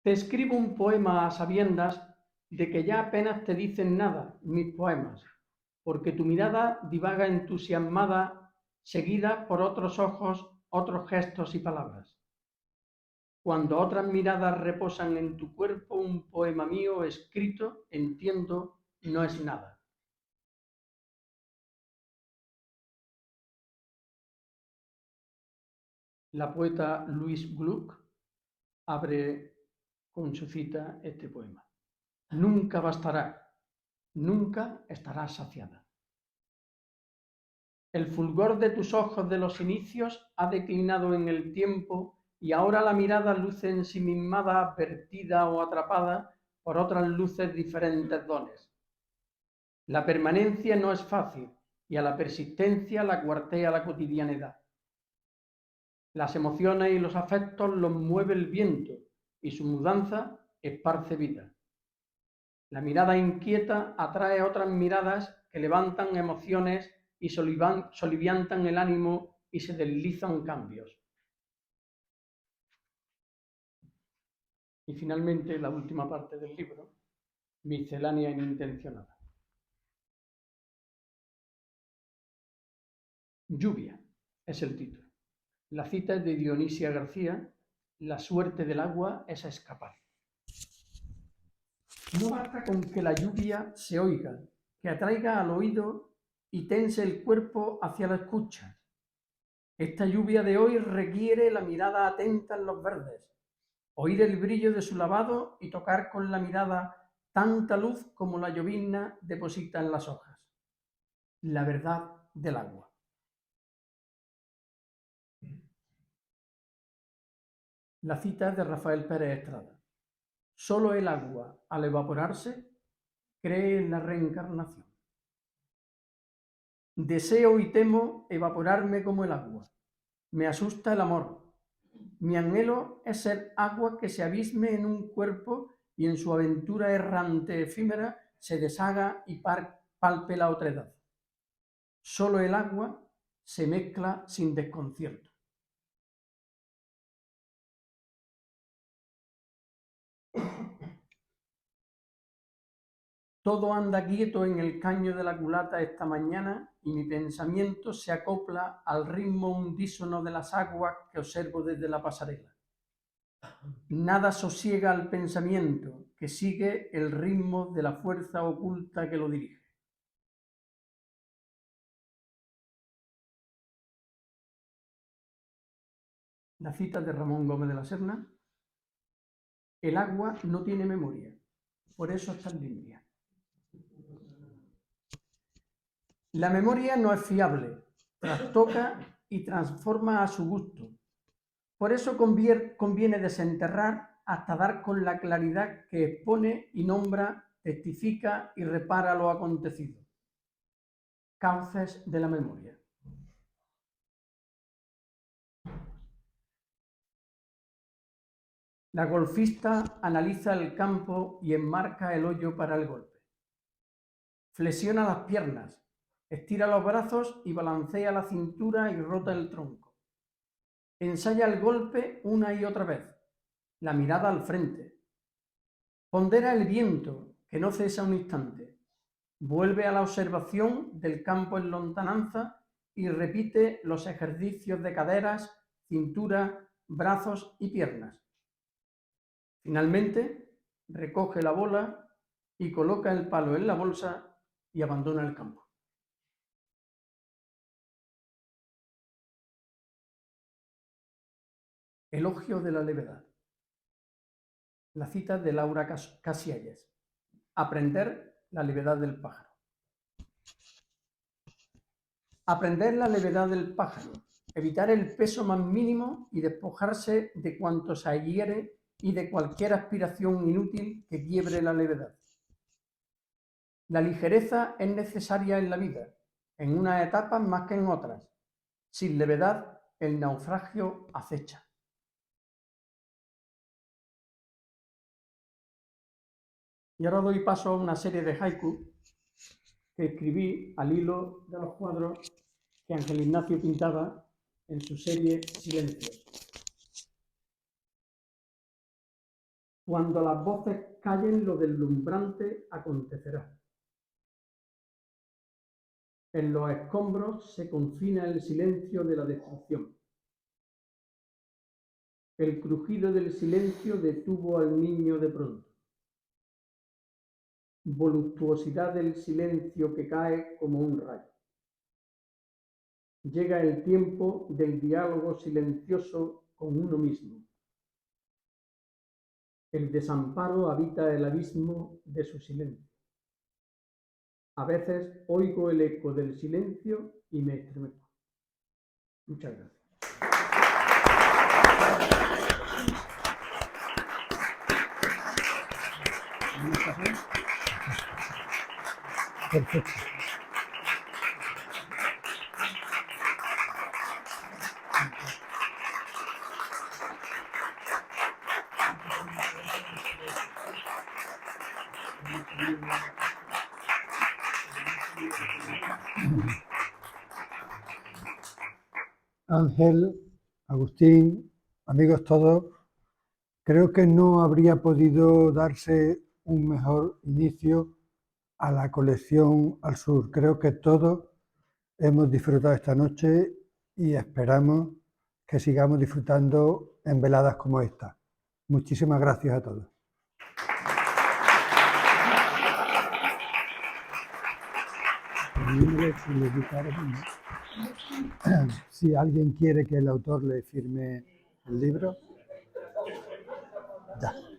Te escribo un poema a sabiendas de que ya apenas te dicen nada mis poemas, porque tu mirada divaga entusiasmada, seguida por otros ojos, otros gestos y palabras. Cuando otras miradas reposan en tu cuerpo, un poema mío escrito, entiendo, no es nada. La poeta Louise Gluck abre con su cita este poema. Nunca bastará, nunca estarás saciada. El fulgor de tus ojos de los inicios ha declinado en el tiempo y ahora la mirada luce ensimismada, vertida o atrapada por otras luces diferentes dones. La permanencia no es fácil y a la persistencia la cuartea la cotidianidad. Las emociones y los afectos los mueve el viento y su mudanza esparce vida. La mirada inquieta atrae otras miradas que levantan emociones y soliviantan el ánimo y se deslizan cambios. Y finalmente, la última parte del libro, miscelánea inintencionada. Lluvia es el título. La cita es de Dionisia García. La suerte del agua es escapar. No basta con que la lluvia se oiga, que atraiga al oído y tense el cuerpo hacia la escucha. Esta lluvia de hoy requiere la mirada atenta en los verdes, oír el brillo de su lavado y tocar con la mirada tanta luz como la llovizna deposita en las hojas. La verdad del agua. La cita es de Rafael Pérez Estrada. Solo el agua, al evaporarse, cree en la reencarnación. Deseo y temo evaporarme como el agua. Me asusta el amor. Mi anhelo es ser agua que se abisme en un cuerpo y en su aventura errante efímera se deshaga y palpe la otredad. Solo el agua se mezcla sin desconcierto. Todo anda quieto en el caño de la culata esta mañana y mi pensamiento se acopla al ritmo unísono de las aguas que observo desde la pasarela. Nada sosiega al pensamiento que sigue el ritmo de la fuerza oculta que lo dirige. La cita de Ramón Gómez de la Serna. El agua no tiene memoria, por eso es tan limpia. La memoria no es fiable, trastoca y transforma a su gusto. Por eso conviene desenterrar hasta dar con la claridad que expone y nombra, testifica y repara lo acontecido. Cauces de la memoria. La golfista analiza el campo y enmarca el hoyo para el golpe. Flexiona las piernas, estira los brazos y balancea la cintura y rota el tronco. Ensaya el golpe una y otra vez, la mirada al frente. Pondera el viento, que no cesa un instante. Vuelve a la observación del campo en lontananza y repite los ejercicios de caderas, cintura, brazos y piernas. Finalmente, recoge la bola y coloca el palo en la bolsa y abandona el campo. Elogio de la levedad. La cita de Laura Casielles. Aprender la levedad del pájaro. Aprender la levedad del pájaro, evitar el peso más mínimo y despojarse de cuanto se hiere y de cualquier aspiración inútil que quiebre la levedad. La ligereza es necesaria en la vida, en unas etapas más que en otras. Sin levedad, el naufragio acecha. Y ahora doy paso a una serie de haiku que escribí al hilo de los cuadros que Ángel Ignacio pintaba en su serie Silencios. Cuando las voces callen, lo deslumbrante acontecerá. En los escombros se confina el silencio de la destrucción. El crujido del silencio detuvo al niño de pronto. Voluptuosidad del silencio que cae como un rayo. Llega el tiempo del diálogo silencioso con uno mismo. El desamparo habita el abismo de su silencio. A veces oigo el eco del silencio y me estremezco. Muchas gracias. Perfecto. Ángel, Agustín, amigos todos, creo que no habría podido darse un mejor inicio a la colección Al Sur. Creo que todos hemos disfrutado esta noche y esperamos que sigamos disfrutando en veladas como esta. Muchísimas gracias a todos. Si alguien quiere que el autor le firme el libro, ya.